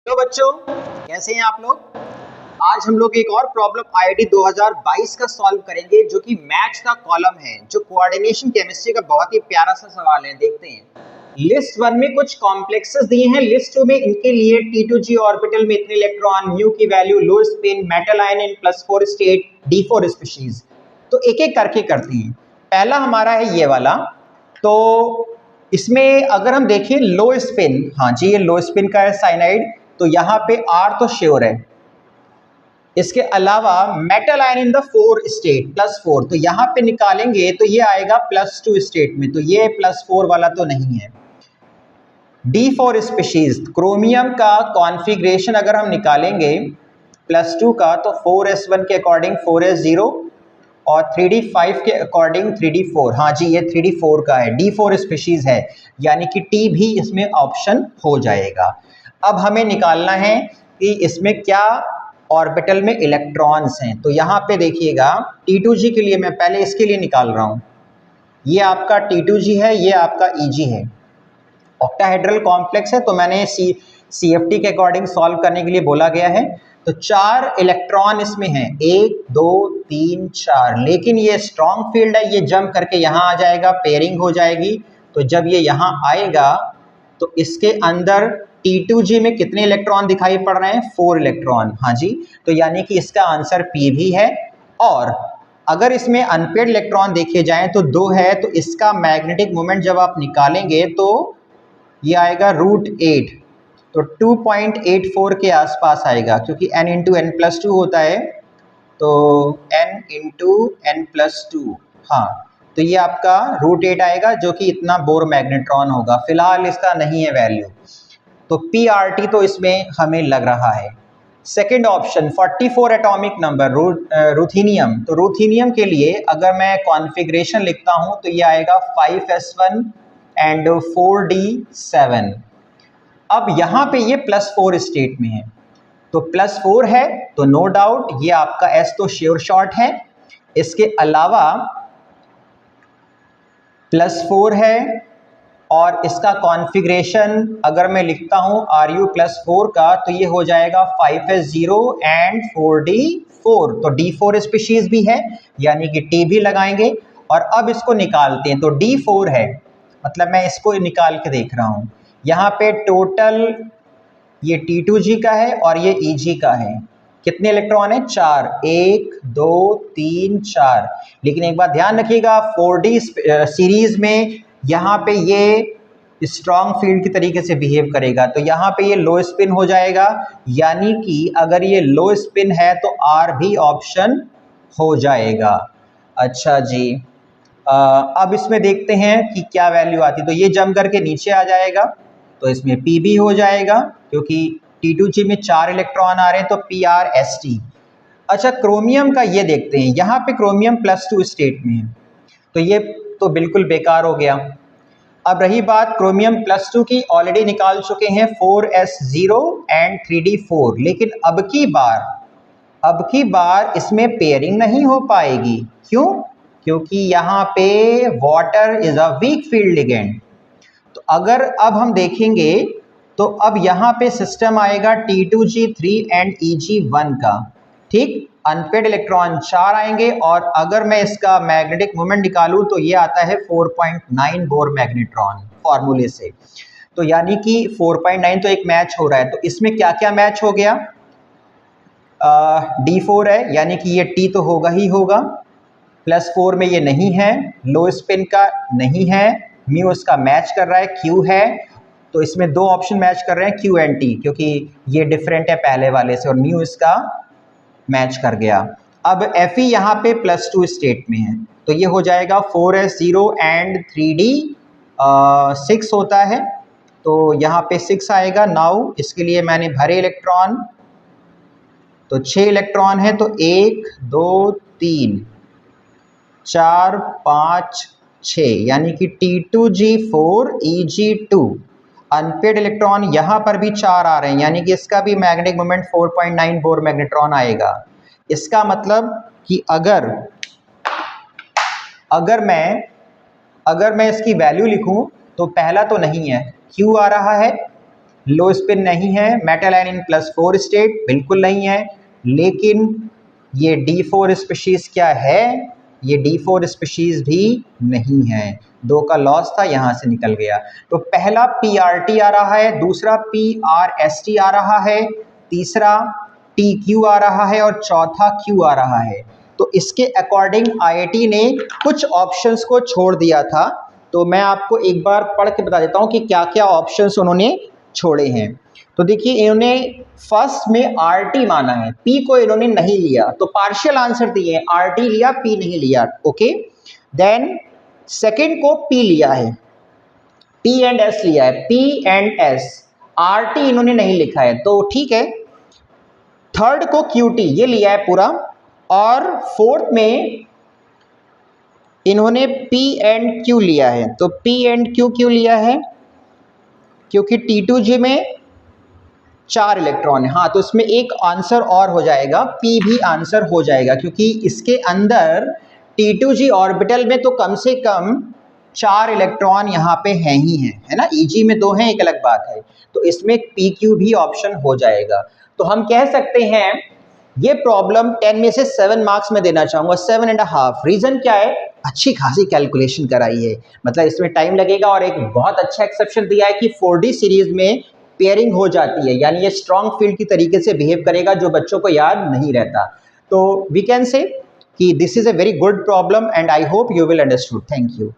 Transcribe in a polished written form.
Hello बच्चों, कैसे हैं आप लोग। आज हम लोग एक और प्रॉब्लम आईआईटी 2022 का सॉल्व करेंगे जो कि मैथ्स का कॉलम है, जो कोऑर्डिनेशन केमिस्ट्री का बहुत ही प्यारा सा सवाल है। देखते हैं। लिस्ट वन में कुछ कॉम्प्लेक्सेस दिए हैं, लिस्ट टू में इनके लिए T2G ऑर्बिटल में इतने इलेक्ट्रॉन, म्यू की वैल्यू, लो स्पिन, मेटल आयन इन +4 स्टेट, D4 स्पीशीज। तो एक एक करके करते हैं। पहला हमारा है ये वाला। तो इसमें अगर हम देखें लो स्पिन, हाँ जी ये लो स्पिन का है साइनाइड, तो यहाँ पे R तो श्योर है। इसके अलावा metal ion in the 4 state +4, तो यहाँ पे निकालेंगे तो ये आएगा +2 स्टेट में, तो ये +4 वाला तो नहीं है। D4 स्पीशीज क्रोमियम का कॉन्फ़िगरेशन अगर हम निकालेंगे +2 का, तो 4s1 के अकॉर्डिंग 4s0 और 3d5 के अकॉर्डिंग 3d4। हाँ जी ये 3d4 का है, D4 स्पीशीज है, यानी कि T भी इसमें ऑप्शन हो जाएगा। अब हमें निकालना है कि इसमें क्या ऑर्बिटल में इलेक्ट्रॉन्स हैं। तो यहाँ पे देखिएगा T2G के लिए मैं पहले इसके लिए निकाल रहा हूँ। ये आपका T2G है, ये आपका EG है, ऑक्टाहेड्रल कॉम्प्लेक्स है, तो मैंने CFT के अकॉर्डिंग सॉल्व करने के लिए बोला गया है। तो 4 इलेक्ट्रॉन इसमें हैं, 1 2 3 4, लेकिन ये स्ट्रॉन्ग फील्ड है, ये जंप करके यहाँ आ जाएगा, पेयरिंग हो जाएगी। तो जब ये यहाँ आएगा तो इसके अंदर T2G में कितने इलेक्ट्रॉन दिखाई पड़ रहे हैं? 4 इलेक्ट्रॉन। हाँ जी, तो यानी कि इसका आंसर P भी है। और अगर इसमें अनपेड इलेक्ट्रॉन देखे जाएं तो 2 है, तो इसका मैग्नेटिक मोमेंट जब आप निकालेंगे तो ये आएगा √8, तो 2.84 के आसपास आएगा, क्योंकि n into n plus two होता है, तो n into n plus two. हाँ, तो ये आपका √8 आएगा, जो कि इतना बोर मैग्नेट्रॉन होगा। फिलहाल इसका नहीं है वैल्यू, तो PRT तो इसमें हमें लग रहा है। सेकेंड ऑप्शन 44 एटॉमिक नंबर रूथीनियम, तो रूथीनियम के लिए अगर मैं कॉन्फ़िगरेशन लिखता हूं तो ये आएगा 5s1 एंड 4d7। अब यहाँ पे ये +4 स्टेट में है, तो +4 है तो नो डाउट ये आपका S तो श्योर शॉर्ट है। इसके अलावा +4 है और इसका कॉन्फ़िगरेशन अगर मैं लिखता हूं Ru +4 का, तो ये हो जाएगा 5s0 एंड 4d4, तो D4 स्पीशीज भी है, यानी कि T भी लगाएंगे। और अब इसको निकालते हैं, तो D4 है, मतलब मैं इसको निकाल के देख रहा हूं। यहाँ पे टोटल ये T2G का है और ये EG का है। कितने इलेक्ट्रॉन है? 4, 1 2 3 4। लेकिन एक बात ध्यान रखिएगा, 4D सीरीज में यहाँ पे ये स्ट्रॉन्ग फील्ड की तरीके से बिहेव करेगा, तो यहाँ पे ये लो स्पिन हो जाएगा, यानी कि अगर ये लो स्पिन है तो R भी ऑप्शन हो जाएगा। अच्छा जी, अब इसमें देखते हैं कि क्या वैल्यू आती है। तो ये जम करके नीचे आ जाएगा, तो इसमें P भी हो जाएगा, क्योंकि T2G में 4 इलेक्ट्रॉन आ रहे हैं, तो PrST। अच्छा, क्रोमियम का ये देखते हैं, यहाँ पे क्रोमियम +2 स्टेट में है, तो ये तो बिल्कुल बेकार हो गया। अब रही बात क्रोमियम +2 की, ऑलरेडी निकाल चुके हैं 4s0 एंड 3d4, लेकिन अब की बार इसमें पेयरिंग नहीं हो पाएगी। क्यों? क्योंकि यहाँ पे water is a weak field ligand. तो अगर अब हम देखेंगे तो अब यहाँ पे सिस्टम आएगा T2G3 एंड EG1 का, ठीक। अनपेड इलेक्ट्रॉन 4 आएंगे, और अगर मैं इसका मैग्नेटिक मोमेंट निकालूं तो ये आता है 4.9 बोर मैग्नेट्रॉन फॉर्मूले से। तो यानी कि 4.9 तो एक मैच हो रहा है, तो इसमें क्या क्या मैच हो गया? D4 है, यानी कि ये T तो होगा ही होगा। +4 में ये नहीं है, लो स्पिन का नहीं है, म्यू इसका मैच कर रहा है, Q है, तो इसमें 2 ऑप्शन मैच कर रहे हैं, Q एंड T, क्योंकि ये डिफरेंट है पहले वाले से, और म्यू इसका मैच कर गया। अब Fe यहाँ पे +2 स्टेट में है, तो ये हो जाएगा 4s0 एंड 3d6 होता है, तो यहाँ पे 6 आएगा। नाउ इसके लिए मैंने भरे इलेक्ट्रॉन, तो 6 इलेक्ट्रॉन है, तो 1 2 3 4 5 6, यानी कि T2G4 EG2। अनपेड इलेक्ट्रॉन यहाँ पर भी 4 आ रहे हैं, यानी कि इसका भी मैग्नेटिक मोमेंट 4.9 बोर मैग्नेट्रॉन आएगा। इसका मतलब कि अगर मैं इसकी वैल्यू लिखूं तो पहला तो नहीं है, Q आ रहा है, लो स्पिन नहीं है। मेटल आयन इन +4 स्टेट बिल्कुल नहीं है। लेकिन ये D4 स्पीशीज क्या है? ये D4 स्पीशीज भी नहीं है। 2 का लॉस था, यहां से निकल गया। तो पहला PRT आ रहा है, दूसरा PRST आ रहा है, तीसरा TQ आ रहा है और चौथा Q आ रहा है। तो इसके अकॉर्डिंग IIT ने कुछ ऑप्शंस को छोड़ दिया था। तो मैं आपको एक बार पढ़ के बता देता हूं कि क्या क्या ऑप्शंस उन्होंने छोड़े हैं। तो देखिए, इन्होंने फर्स्ट में RT माना है, P को इन्होंने नहीं लिया, तो पार्शियल आंसर दिए, RT लिया, P नहीं लिया। ओके, देन सेकंड को P लिया है, P एंड S लिया है, P एंड S, RT इन्होंने नहीं लिखा है, तो ठीक है। थर्ड को QT ये लिया है पूरा, और फोर्थ में इन्होंने P एंड Q लिया है। तो P एंड Q क्यों लिया है? क्योंकि T2G में 4 इलेक्ट्रॉन है। हाँ, तो इसमें एक आंसर और हो जाएगा, P भी आंसर हो जाएगा, क्योंकि इसके अंदर T2G ऑर्बिटल में तो कम से कम 4 इलेक्ट्रॉन यहाँ पे हैं ही हैं, है ना। EG में 2 हैं, एक अलग बात है। तो इसमें PQ भी ऑप्शन हो जाएगा। तो हम कह सकते हैं ये प्रॉब्लम 10 में से 7 मार्क्स में देना चाहूँगा, 7.5। रीज़न क्या है? अच्छी खासी कैलकुलेशन कराई है, मतलब इसमें टाइम लगेगा। और एक बहुत अच्छा एक्सेप्शन दिया है कि 4D सीरीज में पेयरिंग हो जाती है, यानी ये स्ट्रॉन्ग फील्ड की तरीके से बिहेव करेगा, जो बच्चों को याद नहीं रहता। तो वी कैन से कि this is a very good problem and I hope you will understood. Thank you.